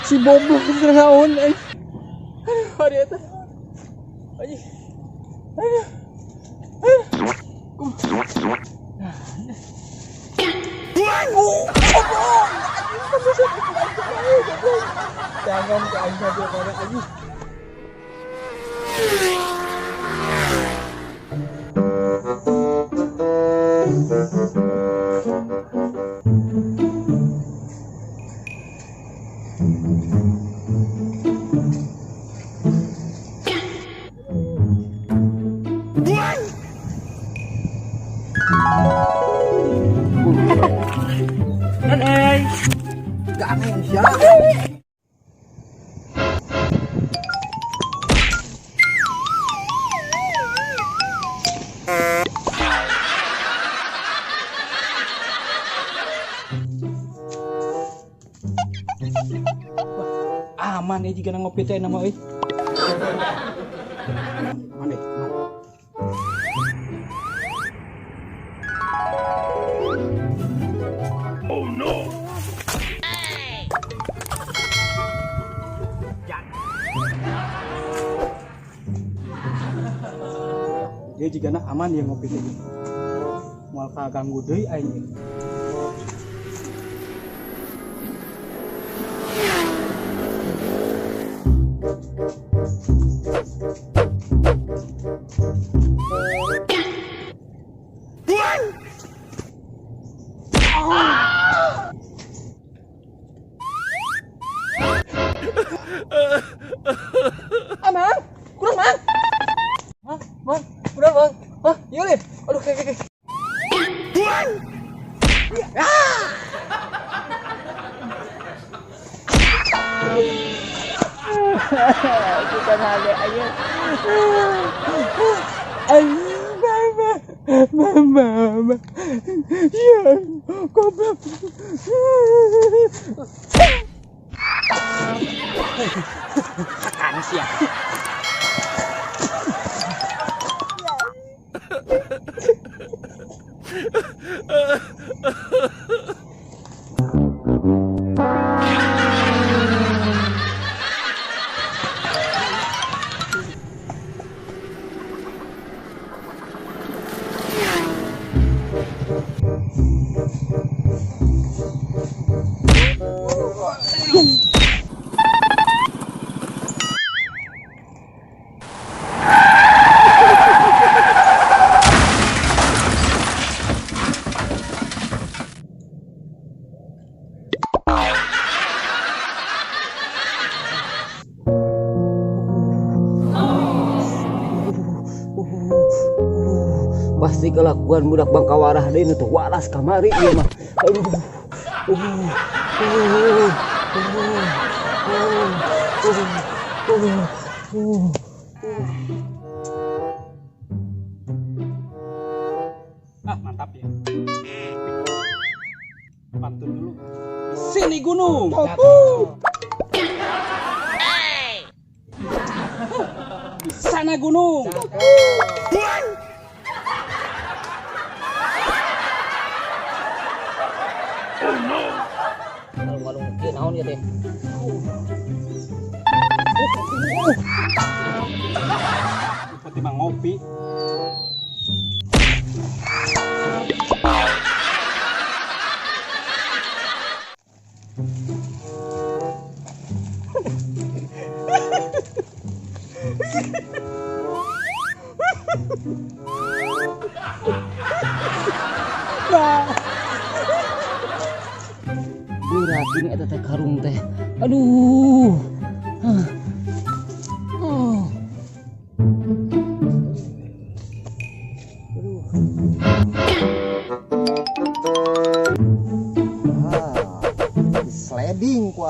Si boblok naon aduh hari eta anjing aduh jangan ke aing saja pada anjing gak ada yang siap. Aman ya jika ngopi teh nama euy. Aman deh. Oh no. Dia jika nak aman ya ngopi teh. Moal kaganggu deui aing. Aman, kurang man. Man, kurang bang. Hah, iya nih. Aduh, kayak. Kita ada aja. Mama. Ya, goblok. Akan siap. Pasti kelakuan budak Bangka Warah deh Teu Waras kamari ieu mah. Mantap ya. Pantun dulu. Sini gunung. Sana gunung. Warung kieu naon ya teh? Seperti mah ngopi. Berat ini eta teh karung teh. Aduh. Aduh.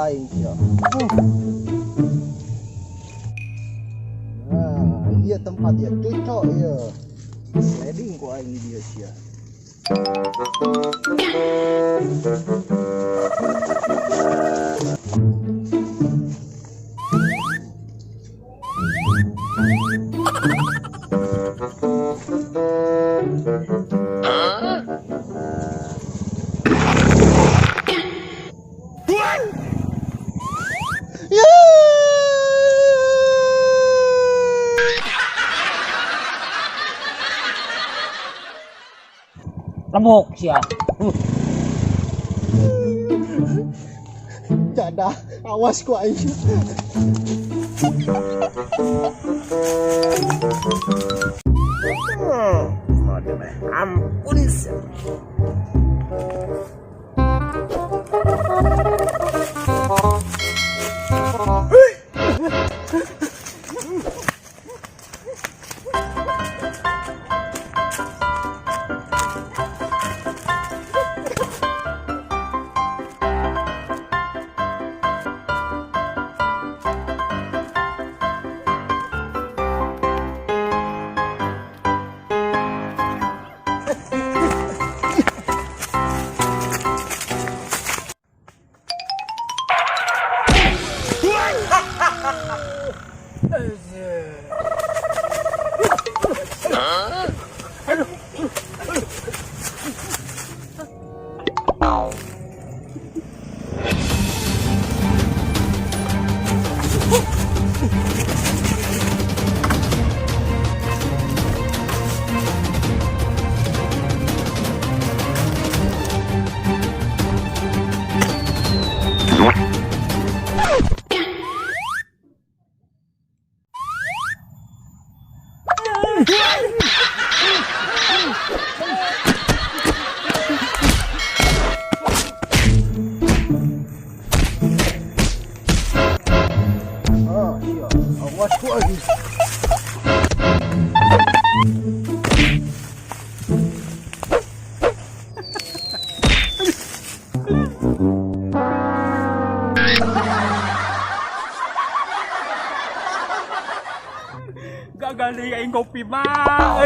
aing sia. Nah, iya tempat ya cocok ya. Sliding ku aing dia sia. Lemuk sia. Jadah, awas ku aing. Ampun sih. Awas ku lagi. Gagal nih aing kopi mah.